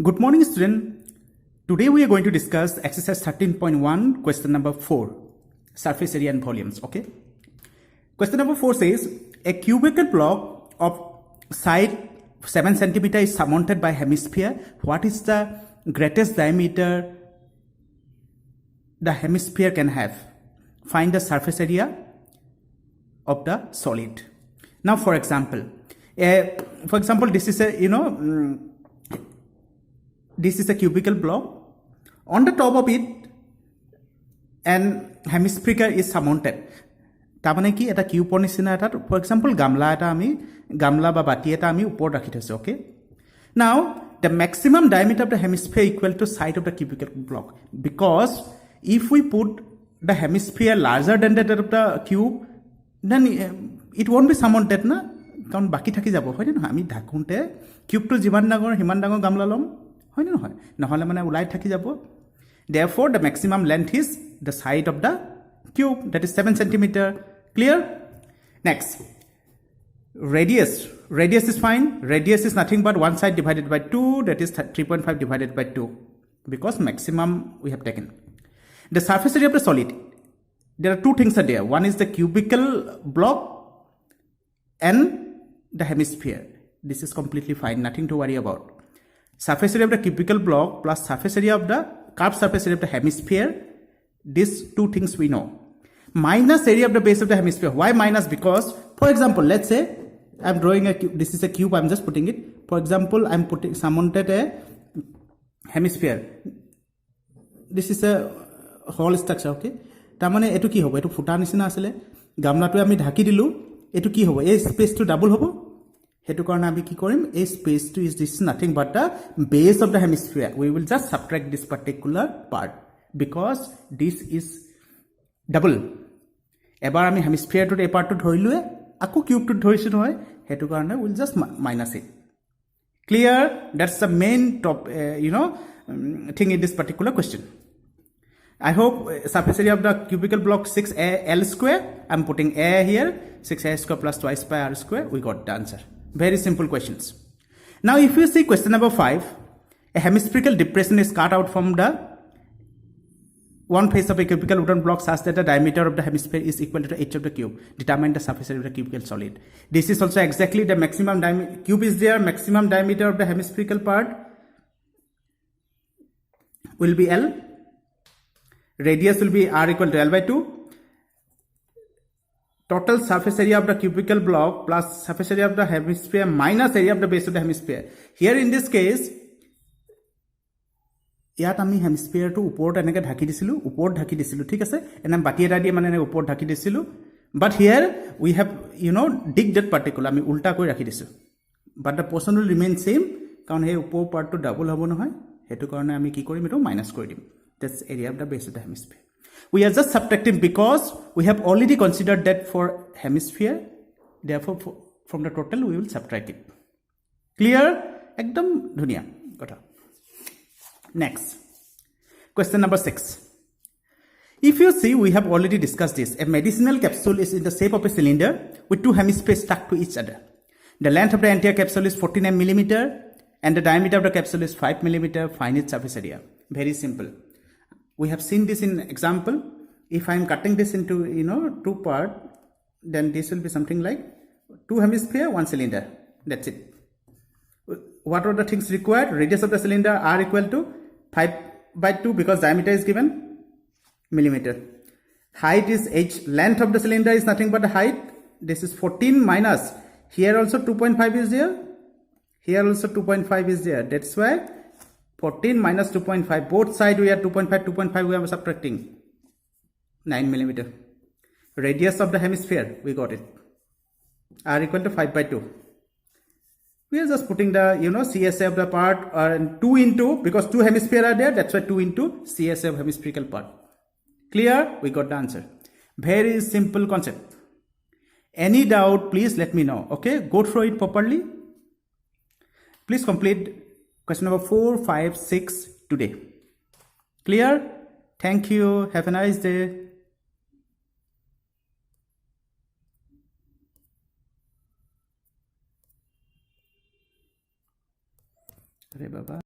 Good morning, student. Today we are going to discuss exercise 13.1, question number 4, surface area and volumes. Okay. Question number 4 says a cubical block of side 7 centimeter is surmounted by hemisphere. What is the greatest diameter the hemisphere can have? Find the surface area of the solid. Now, for example, this is a this is a cubical block. On the top of it, an hemisphere is surmounted. তারমানে কি এটা কিউবৰ নিচিনা এটা for example গামলা এটা আমি গামলা বা বাটি এটা আমি ওপৰত ৰাখি থৈছো okay now the maximum diameter of the hemisphere equal to side of the cubical block because if we put the hemisphere larger than that of the cube then it won't be surmounted না কাৰণ বাকি থাকি যাব হয়নে নহয় আমি ঢাকুনতে কিউবটো যিমান ডাঙৰ হিমান ডাঙৰ গামলা লম হয় না নহয় নহলে মানে উলাই থাকি যাব therefore the maximum length is the side of the cube, that is 7 centimeter. Clear? Next, radius is fine. Radius is nothing but one side divided by 2, that is 3.5 divided by 2, because maximum we have taken. The surface area of the solid, there are two things are there. One is the cubical block and the hemisphere. This is completely fine, nothing to worry about. Surface area of the cubical block plus surface area of the curved surface area of the hemisphere, these two things we know. Minus area of the base of the hemisphere. Why minus? Because, for example, let's say I'm drawing a cube. This is a cube, I'm just putting it. For example, I'm putting surmounted a hemisphere. This is a whole structure, okay? তাৰমানে এটো কি হ'ব এটো ফুটা নিচিনা আছিল গামলাটো আমি ঢাকি দিলু এটো কি হ'ব এই স্পেসটো ডাবল হ'ব হেতু কাৰণে আমি কি কৰিম এই স্পেসটো is this nothing but the base of the hemisphere. We will just subtract this particular part because this is double. এবাৰ আমি হেমিস্ফিয়াৰটো এই পাৰ্টটো ধৰিলুৱে আকো কিউবটো ধৰিছো নহয় হেতু কাৰণে we'll just minus it. Clear? That's the main top thing in this particular question. I hope surface area of the cubical block 6L square. I'm putting A here. 6A square plus twice pi R square. We got the answer. Very simple questions. Now, if you see question number 5, a hemispherical depression is cut out from the one face of a cubical wooden block such that the diameter of the hemisphere is equal to the h of the cube. Determine the surface area of the cubical solid. This is also exactly the maximum diameter. Cube is there. Maximum diameter of the hemispherical part will be L. Radius will be R equal to L by 2. Total surface area of the cubical block plus surface area of the hemisphere minus area of the base of the hemisphere. Here in this case, ইয়াত আমি হেমিস্ফিয়াৰটো ওপৰত এনেকৈ ঢাকি দিছিলো ঠিক আছে এনে বাটি এটা দিয়ে মানে এনে ওপৰত ঢাকি দিছিলো but here we have dig that particular আমি উল্টা কৰি ৰাখি দিছো but the portion will remain same কাৰণ এই ওপৰ পাৰ্টটো ডাবল হ'ব নহয় হেতু কাৰণে আমি কি কৰিম এটো মাইনাস কৰি দিম. That's area of the base of the hemisphere. We are just subtracting because we have already considered that for hemisphere. Therefore, from the total, we will subtract it. Clear? Ekdam dhuniya kotha. Next, question number 6. If you see, we have already discussed this. A medicinal capsule is in the shape of a cylinder with two hemispheres stuck to each other. The length of the entire capsule is 49 millimeter and the diameter of the capsule is 5 millimeter. Find its surface area. Very simple. We have seen this in example. If I am cutting this into two part, then this will be something like two hemisphere, one cylinder. That's it. What are the things required? Radius of the cylinder R equal to 5 by 2 because diameter is given millimeter. Height is h. Length of the cylinder is nothing but the height. This is 14 minus. Here also 2.5 is there. Here also 2.5 is there. That's why 14 minus 2.5. Both sides we are 2.5 we are subtracting. 9 millimeter. Radius of the hemisphere, we got it. R equal to 5 by 2. We are just putting the, CSA of the part, or 2 into, because two hemisphere are there, that's why 2 into CSA of hemispherical part. Clear? We got the answer. Very simple concept. Any doubt, please let me know. Okay, go through it properly. Please complete question number 4, 5, 6 today. Clear? Thank you. Have a nice day. Bye bye.